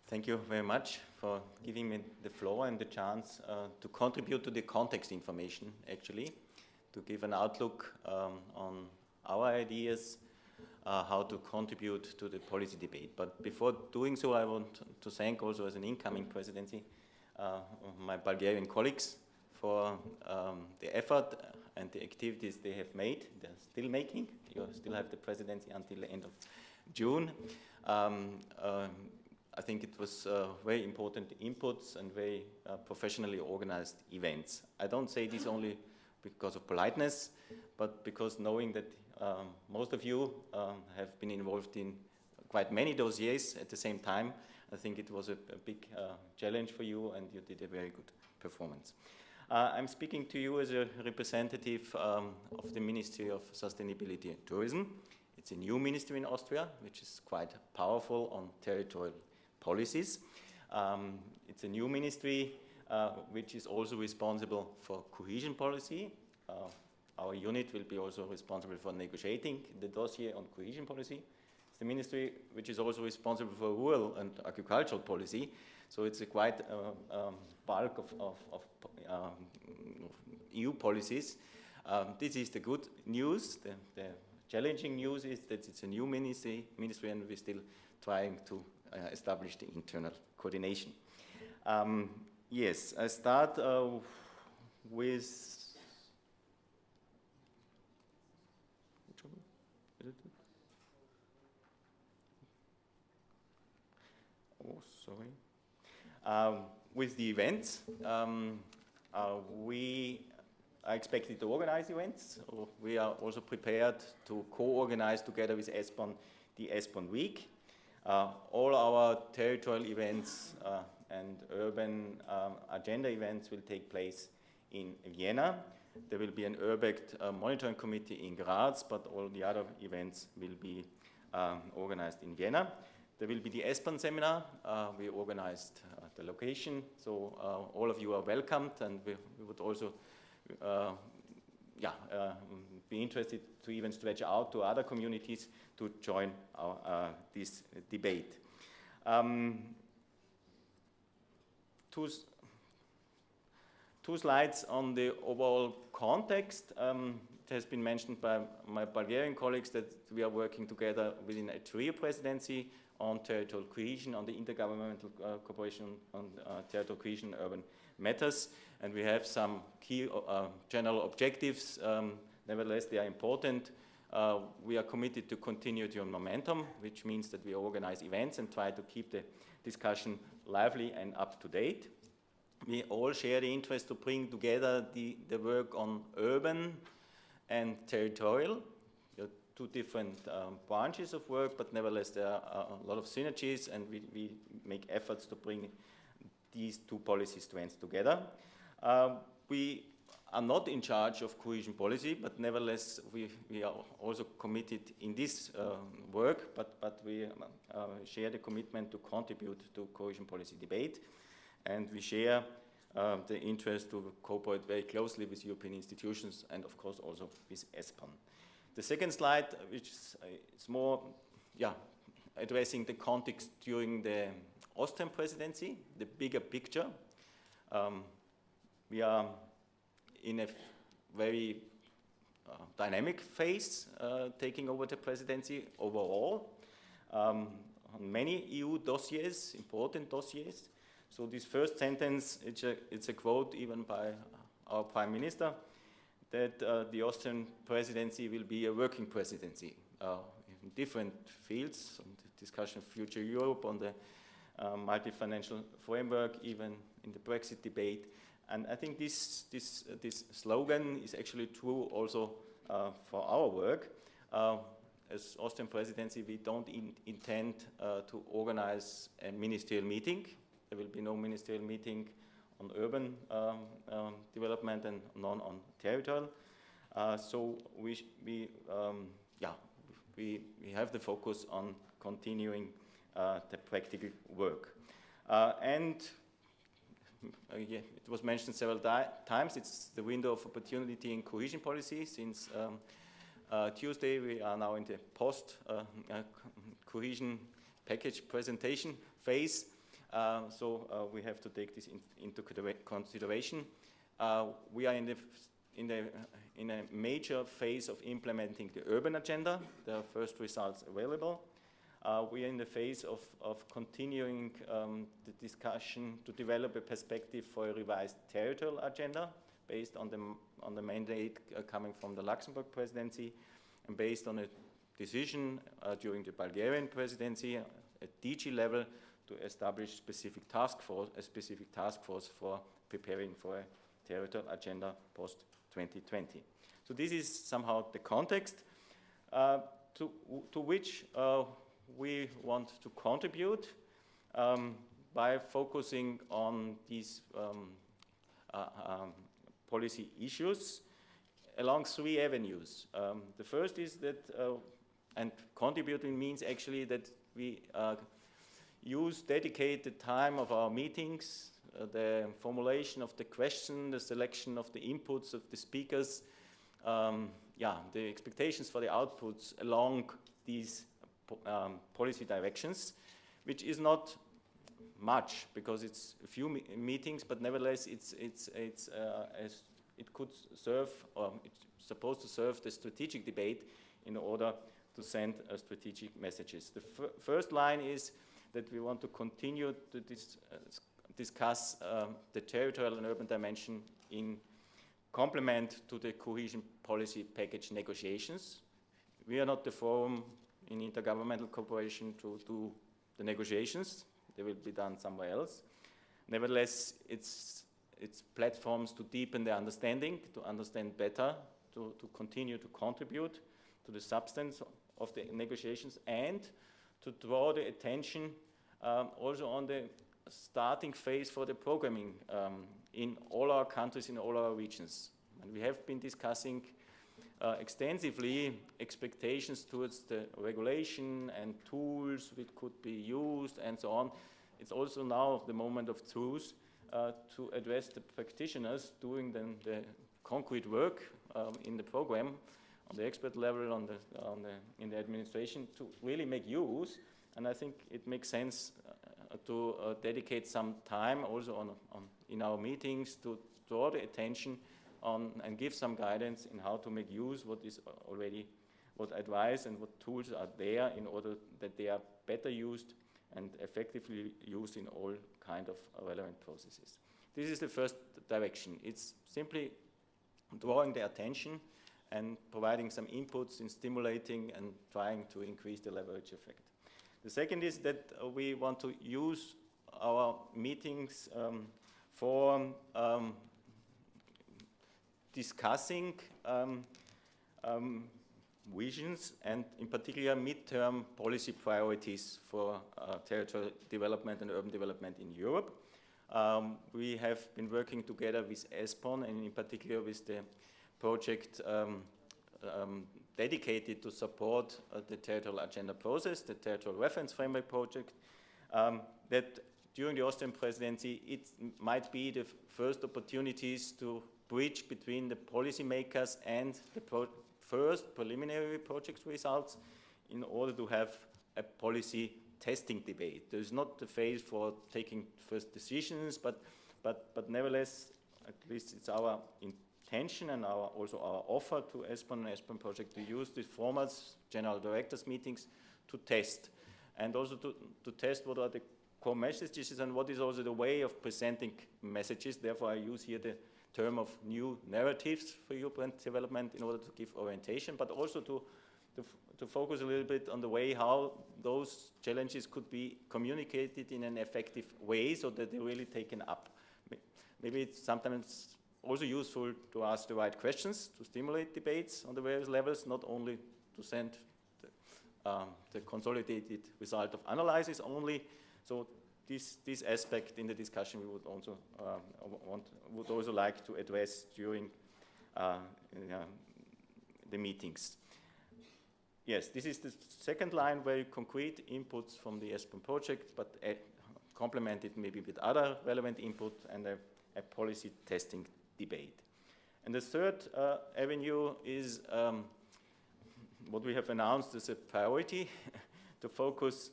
Thank you very much for giving me the floor and the chance to contribute to the context information, actually, to give an outlook on our ideas, how to contribute to the policy debate. But before doing so, I want to thank also as an incoming presidency my Bulgarian colleagues for the effort and the activities they have made. They're still making. You still have the presidency until the end of June. I think it was very important inputs and very professionally organized events. I don't say this only because of politeness, but because knowing that most of you have been involved in quite many dossiers at the same time, I think it was a big challenge for you, and you did a very good performance. I'm speaking to you as a representative of the Ministry of Sustainability and Tourism. It's a new ministry in Austria, which is quite powerful on territorial policies. It's a new ministry which is also responsible for cohesion policy. Our unit will be also responsible for negotiating the dossier on cohesion policy. It's the ministry which is also responsible for rural and agricultural policy. So it's a quite bulk of EU policies. This is the good news. The challenging news is that it's a new ministry and we're still trying to establish the internal coordination. Yes, I start with. Oh, sorry. With the events, we are expected to organize events. We are also prepared to co-organize together with ESPON the ESPON Week. All our territorial events and urban agenda events will take place in Vienna. There will be an URBECT monitoring committee in Graz, but all the other events will be organized in Vienna. There will be the ESPON seminar. We organized the location, so all of you are welcomed, and we would also be interested to even stretch out to other communities to join this debate. Two slides on the overall context. It has been mentioned by my Bulgarian colleagues that we are working together within a trio presidency on territorial cohesion, on the intergovernmental cooperation on territorial cohesion and urban matters, and we have some key general objectives. Nevertheless, they are important. We are committed to continuity on momentum, which means that we organize events and try to keep the discussion lively and up to date. We all share the interest to bring together the work on urban and territorial. There are two different branches of work, but nevertheless there are a lot of synergies, and we make efforts to bring these two policy strands together. We are not in charge of cohesion policy, but nevertheless we are also committed in this work, but we share the commitment to contribute to cohesion policy debate, and we share the interest to cooperate very closely with European institutions and of course also with ESPON. The second slide, which is more addressing the context during the Austrian presidency, the bigger picture. We are in a very dynamic phase taking over the presidency overall on many EU dossiers, important dossiers. So this first sentence, it's a quote even by our Prime Minister, that the Austrian presidency will be a working presidency in different fields, on the discussion of future Europe, on the multi-financial framework, even in the Brexit debate. And I think this slogan is actually true also for our work. As Austrian presidency, we don't intend to organize a ministerial meeting. There will be no ministerial meeting on urban development and none on territorial. So we have the focus on continuing the practical work. It was mentioned several times, it's the window of opportunity in cohesion policy. Since Tuesday, we are now in the post-cohesion package presentation phase. So we have to take this into consideration. We are in a major phase of implementing the urban agenda. There are first results available. We are in the phase of continuing the discussion to develop a perspective for a revised territorial agenda based on the mandate coming from the Luxembourg presidency and based on a decision during the Bulgarian presidency at DG level to establish a specific task force for preparing for a territorial agenda post-2020. So this is somehow the context to which we want to contribute by focusing on these policy issues along three avenues. The first is that, and contributing means actually that we dedicate the time of our meetings, the formulation of the question, the selection of the inputs of the speakers, the expectations for the outputs along these policy directions, which is not much because it's a few meetings, but nevertheless it could serve, or it's supposed to serve the strategic debate in order to send strategic messages. The first line is that we want to continue to discuss the territorial and urban dimension in complement to the cohesion policy package negotiations. We are not the forum in intergovernmental cooperation to do the negotiations. They will be done somewhere else. Nevertheless, it's platforms to deepen the understanding, to understand better, to continue to contribute to the substance of the negotiations, and to draw the attention also on the starting phase for the programming in all our countries, in all our regions. And we have been discussing extensively expectations towards the regulation and tools which could be used and so on. It's also now the moment of truth to address the practitioners doing the concrete work in the program, on the expert level, in the administration, to really make use. And I think it makes sense to dedicate some time also in our meetings to draw the attention on and give some guidance in how to make use what advice and what tools are there in order that they are better used and effectively used in all kind of relevant processes. This is the first direction. It's simply drawing the attention and providing some inputs in stimulating and trying to increase the leverage effect. The second is that we want to use our meetings for discussing visions and in particular midterm policy priorities for territorial development and urban development in Europe. We have been working together with ESPON and in particular with the project dedicated to support the territorial agenda process, the territorial reference framework project, that during the Austrian presidency it might be the first opportunities to bridge between the policymakers and the first preliminary project results in order to have a policy testing debate. There is not the phase for taking first decisions, but nevertheless, at least it's our intention and also our offer to ESPON and ESPON project to use these formats, general directors meetings, to test. And also to test what are the core messages and what is also the way of presenting messages. Therefore, I use here the term of new narratives for European development in order to give orientation, but also to focus a little bit on the way how those challenges could be communicated in an effective way so that they're really taken up. Maybe it's sometimes also useful to ask the right questions, to stimulate debates on the various levels, not only to send the consolidated result of analysis only. So this aspect in the discussion we would also would also like to address during the meetings. Yes, this is the second line, very concrete inputs from the ESPON project, but complemented maybe with other relevant input and a policy testing debate. And the third avenue is what we have announced as a priority to focus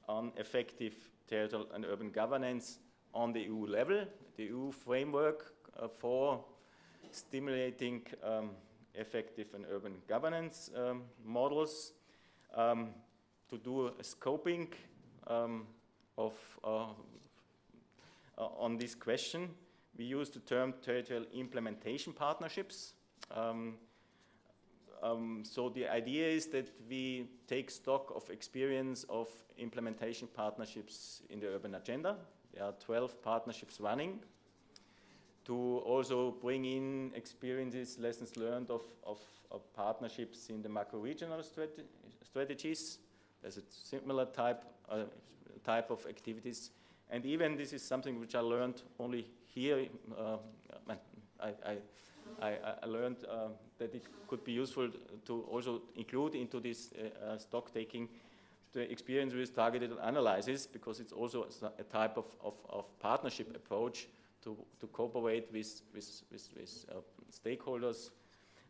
on effective territorial and urban governance on the EU level, the EU framework for stimulating effective and urban governance models, to do a scoping on this question. We use the term territorial implementation partnerships. So the idea is that we take stock of experience of implementation partnerships in the urban agenda. There are 12 partnerships running, to also bring in experiences, lessons learned of partnerships in the macro-regional strategies. There's a similar type of activities. And even this is something which I learned only here. I learned that it could be useful to also include into this stock taking the experience with targeted analysis, because it's also a type of partnership approach to cooperate with stakeholders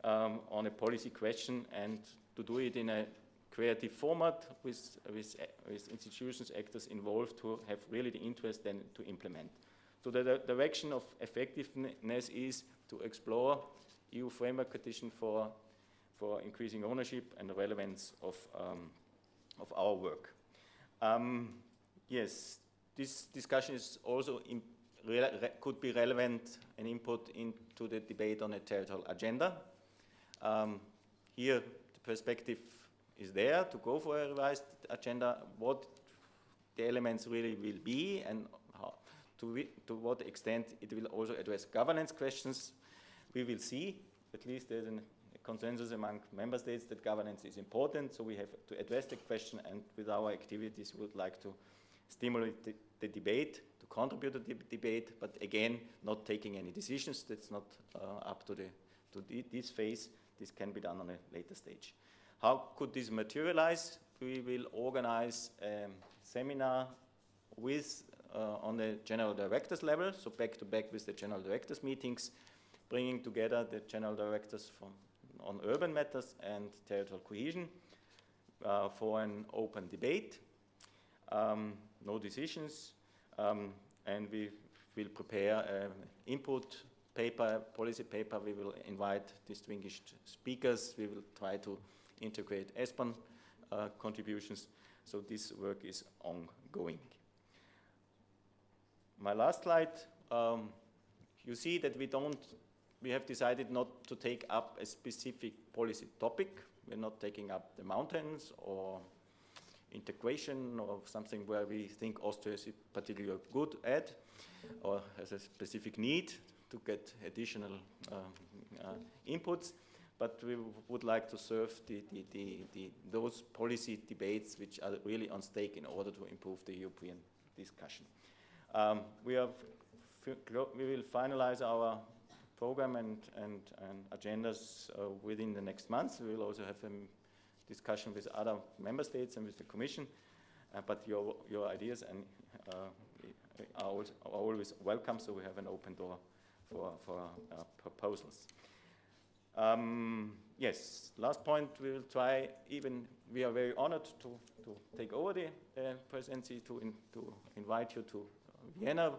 on a policy question, and to do it in a creative format with institutions, actors involved who have really the interest then to implement. So the direction of effectiveness is to explore EU framework condition for increasing ownership and the relevance of our work. Yes, this discussion is also could be relevant and input into the debate on a territorial agenda. Here, the perspective is there to go for a revised agenda, what the elements really will be, and how, to what extent it will also address governance questions. We will see. At least there's a consensus among member states that governance is important, so we have to address the question, and with our activities we would like to stimulate the debate, to contribute to the debate, but again, not taking any decisions. That's not up to this phase. This can be done on a later stage. How could this materialize? We will organize a seminar with on the general directors level, so back to back with the general directors meetings, bringing together the general directors on urban matters and territorial cohesion for an open debate. No decisions, and we will prepare an input paper, policy paper. We will invite distinguished speakers. We will try to integrate ESPON contributions. So this work is ongoing. My last slide, you see that we have decided not to take up a specific policy topic. We're not taking up the mountains or integration or something where we think Austria is particularly good at or has a specific need to get additional inputs, but we would like to serve those policy debates which are really on stake in order to improve the European discussion. We will finalize our program and agendas within the next months. We will also have a discussion with other member states and with the Commission, but your ideas and are always welcome, so we have an open door for proposals. Yes, last point, we will try, we are very honored to take over the presidency, to invite you to Vienna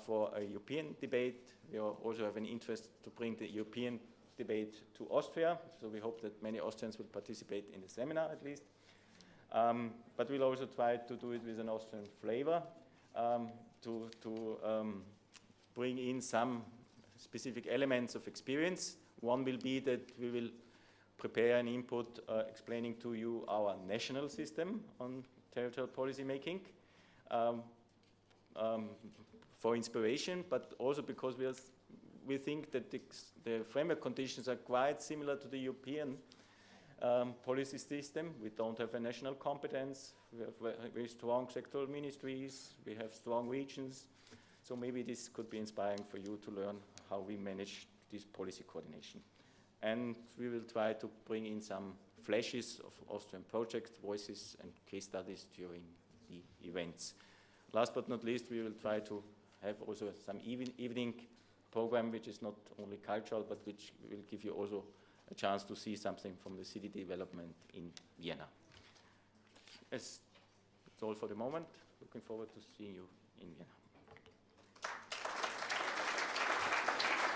for a European debate. We also have an interest to bring the European debate to Austria, so we hope that many Austrians will participate in the seminar at least. But we'll also try to do it with an Austrian flavor, to bring in some specific elements of experience. One will be that we will prepare an input explaining to you our national system on territorial policy making, for inspiration, but also because we think that the framework conditions are quite similar to the European policy system. We don't have a national competence. We have very strong sectoral ministries. We have strong regions. So maybe this could be inspiring for you to learn how we manage this policy coordination. And we will try to bring in some flashes of Austrian projects, voices, and case studies during the events. Last but not least, we will try to have also some evening program, which is not only cultural, but which will give you also a chance to see something from the city development in Vienna. Yes, that's all for the moment. Looking forward to seeing you in Vienna.